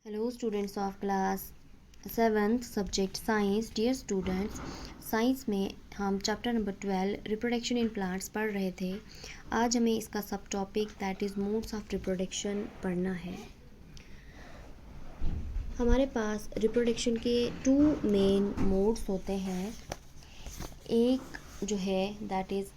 Hello students of class 7th subject science. Dear students, science में हम chapter number 12 reproduction in plants पढ़ रहे थे. आज हमें इसका सब topic that is modes of reproduction पढ़ना है. हमारे पास रिप्रोडक्शन के 2 मेन मोड्स होते हैं. एक जो है दैट इज़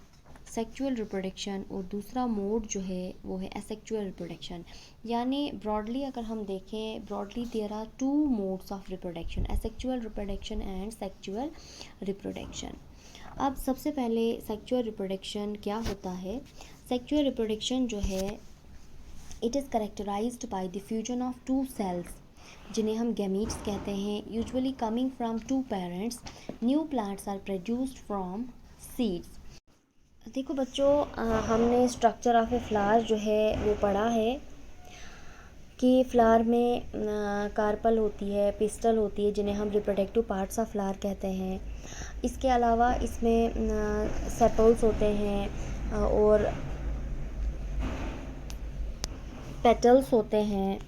सेक्चुअल रिप्रोडक्शन और दूसरा मोड जो है वो है एसेक्चुअल रिप्रोडक्शन. यानी ब्रॉडली अगर हम देखें, broadly there are 2 modes of reproduction, asexual reproduction and sexual reproduction. अब सबसे पहले सेक्चुअल रिप्रोडक्शन क्या होता है. सेक्चुअल रिप्रोडक्शन जो है it is characterized by the fusion of 2 cells जिन्हें हम गैमीट्स कहते हैं, usually coming from 2 parents. New plants are produced from seeds. देखो बच्चों, हमने स्ट्रक्चर ऑफ ए फ्लावर जो है वो पढ़ा है कि फ्लावर में कार्पल होती है, पिस्टल होती है जिन्हें हम रिप्रोडक्टिव पार्ट्स ऑफ फ्लावर कहते हैं. इसके अलावा इसमें सेपल्स होते हैं और पेटल्स होते हैं.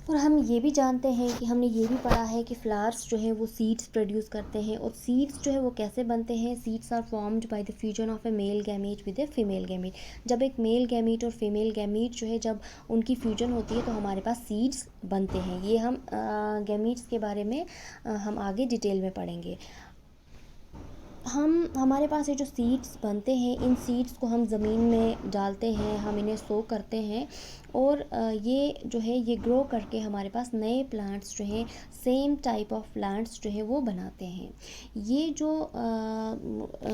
और हम ये भी जानते हैं कि हमने ये भी पढ़ा है कि फ्लावर्स जो है वो सीड्स प्रोड्यूस करते हैं. और सीड्स जो है वो कैसे बनते हैं. Seeds are formed by the fusion of a male gamete with a female gamete. जब एक मेल गैमीट और फीमेल गैमीट जो है जब उनकी फ्यूजन होती है तो हमारे पास सीड्स बनते हैं. ये हम गैमीट्स के बारे में हम आगे डिटेल में पढ़ेंगे. हमारे पास ये जो सीड्स बनते हैं, इन सीड्स को हम ज़मीन में डालते हैं, हम इन्हें सो करते हैं और ये जो है ये ग्रो करके हमारे पास नए प्लांट्स जो हैं, सेम टाइप ऑफ प्लांट्स जो है वो बनाते हैं. ये जो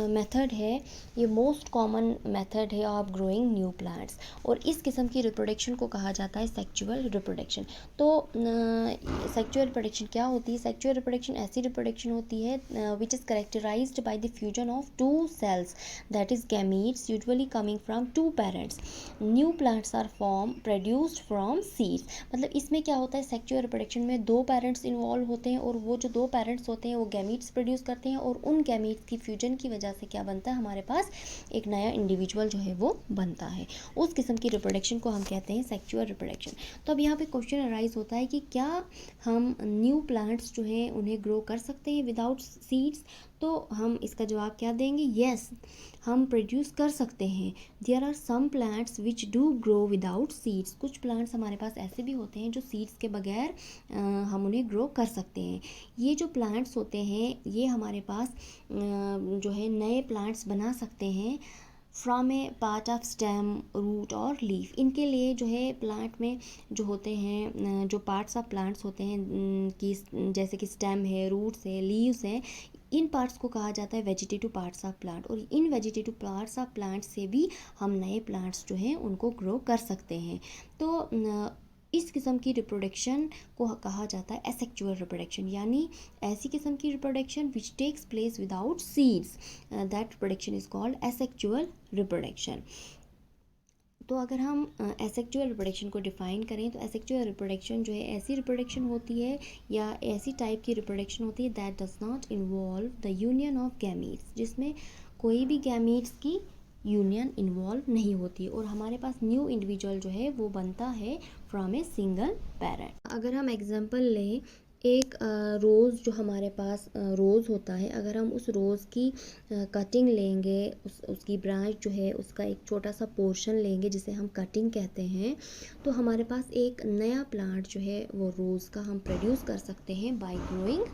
मेथड है ये मोस्ट कॉमन मेथड है ऑफ ग्रोइंग न्यू प्लांट्स. और इस किस्म की रिप्रोडक्शन को कहा जाता है सेक्चुअल रिप्रोडक्शन. तो सेक्चुअल रिप्रोडक्शन क्या होती है. सेक्चुअल रिप्रोडक्शन ऐसी रिप्रोडक्शन होती है which is characterized by the fusion of 2 cells that is gametes usually coming from 2 parents. New plants are formed produced from seeds. मतलब इसमें क्या होता है, सेक्चुअल रिप्रोडक्शन में 2 पेरेंट्स इन्वॉल्व होते हैं और वो जो 2 पेरेंट्स होते हैं वो गैमीट्स प्रोड्यूस करते हैं और उन गैमीट्स की फ्यूजन की वजह से क्या बनता है, हमारे पास एक नया इंडिविजुअल जो है वो बनता है. उस किस्म की रिप्रोडक्शन को हम कहते हैं सेक्चुअल रिप्रोडक्शन. तो अब यहाँ पे क्वेश्चन अराइज होता है कि क्या हम न्यू प्लांट्स जो हैं उन्हें ग्रो कर सकते हैं विदाउट सीड्स. तो हम इसका जवाब क्या देंगे. येस, हम प्रोड्यूस कर सकते हैं. There are some plants which do grow without seeds. कुछ प्लांट्स हमारे पास ऐसे भी होते हैं जो सीड्स के बगैर हम उन्हें ग्रो कर सकते हैं. ये जो प्लांट्स होते हैं ये हमारे पास जो है नए प्लांट्स बना सकते हैं from a part of stem, root और लीफ. इनके लिए जो है प्लांट में जो होते हैं, जो पार्ट्स ऑफ प्लांट्स होते हैं कि जैसे कि स्टेम है, रूट्स है, लीव्स हैं, इन पार्ट्स को कहा जाता है वेजिटेटिव पार्ट्स ऑफ प्लांट. और इन वेजिटेटिव पार्ट्स ऑफ प्लांट से भी हम नए प्लांट्स जो हैं उनको ग्रो कर सकते हैं. तो इस किस्म की रिप्रोडक्शन को कहा जाता है एसेक्चुअल रिप्रोडक्शन. यानी ऐसी किस्म की reproduction which takes place without seeds, that reproduction is called asexual reproduction. तो अगर हम एसेक्चुअल रिप्रोडक्शन को डिफ़ाइन करें तो एसेक्चुअल रिप्रोडक्शन जो है ऐसी रिप्रोडक्शन होती है या ऐसी टाइप की रिप्रोडक्शन होती है that does not involve the union of gametes, जिसमें कोई भी गैमीट्स की यूनियन इन्वॉल्व नहीं होती और हमारे पास न्यू इंडिविजुअल जो है वो बनता है फ्रॉम ए सिंगल पेरेंट. अगर हम एग्जांपल लें, एक रोज़ जो हमारे पास रोज़ होता है, अगर हम उस रोज़ की कटिंग लेंगे, उसकी ब्रांच जो है उसका एक छोटा सा पोर्शन लेंगे जिसे हम कटिंग कहते हैं, तो हमारे पास एक नया प्लांट जो है वो रोज़ का हम प्रोड्यूस कर सकते हैं bye growing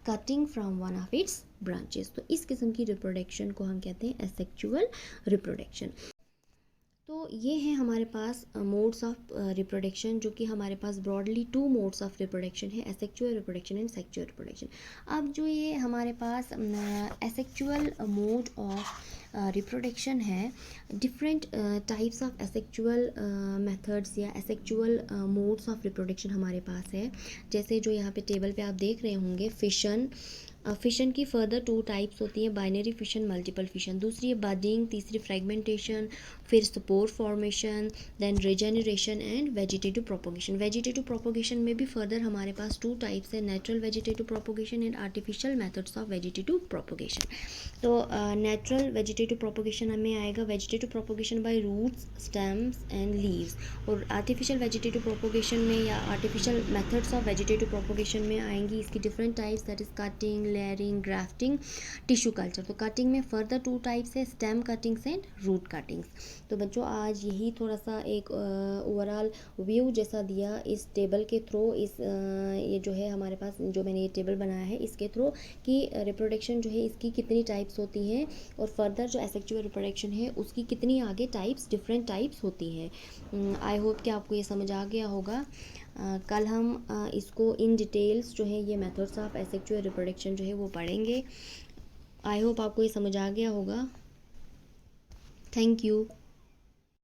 cutting from one of its branches. तो इस किस्म की रिप्रोडक्शन को हम कहते हैं एसेक्चुअल रिप्रोडक्शन. तो ये हैं हमारे पास मोड्स ऑफ रिप्रोडक्शन, जो कि हमारे पास ब्रॉडली 2 मोड्स ऑफ रिप्रोडक्शन है, asexual reproduction and sexual reproduction. अब जो ये हमारे पास एसेक्चुअल मोड ऑफ रिप्रोडक्शन है, different types of asexual methods या एसेक्चुअल मोड्स ऑफ रिप्रोडक्शन हमारे पास है. जैसे जो यहाँ पे टेबल पे आप देख रहे होंगे, फिशन. फिशन की फर्दर 2 टाइप्स होती हैं, बाइनरी फिशन, मल्टीपल फिशन. दूसरी है बडिंग, तीसरी फ्रेगमेंटेशन, फिर spore formation, then regeneration and vegetative propagation. Vegetative propagation में भी फर्दर हमारे पास 2 टाइप्स है, natural vegetative propagation and artificial methods of vegetative propagation. तो नेचुरल वेजिटेटिव वेजिटेटिव प्रोपोगेशन हमें आएगा vegetative propagation by roots, stems and leaves. और artificial vegetative propagation में या artificial methods of vegetative propagation में आएंगी इसकी different types, that is cutting, layering, grafting, tissue culture. तो कटिंग में फर्दर 2 टाइप्स है, stem cuttings and root cuttings. तो बच्चों आज यही थोड़ा सा एक ओवरऑल व्यू जैसा दिया इस टेबल के थ्रू, इस ये जो है हमारे पास जो मैंने ये टेबल बनाया है इसके थ्रू कि रिप्रोडक्शन जो है इसकी कितनी टाइप्स होती हैं और फर्दर जो एसेक्सुअल रिप्रोडक्शन है उसकी कितनी आगे टाइप्स, डिफरेंट टाइप्स होती हैं। आई होप कि आपको ये समझ आ गया होगा। कल हम इसको इन डिटेल्स जो है ये मेथड्स ऑफ एसेक्सुअल रिप्रोडक्शन जो है वो पढ़ेंगे। आई होप आपको ये समझ आ गया होगा। Thank you.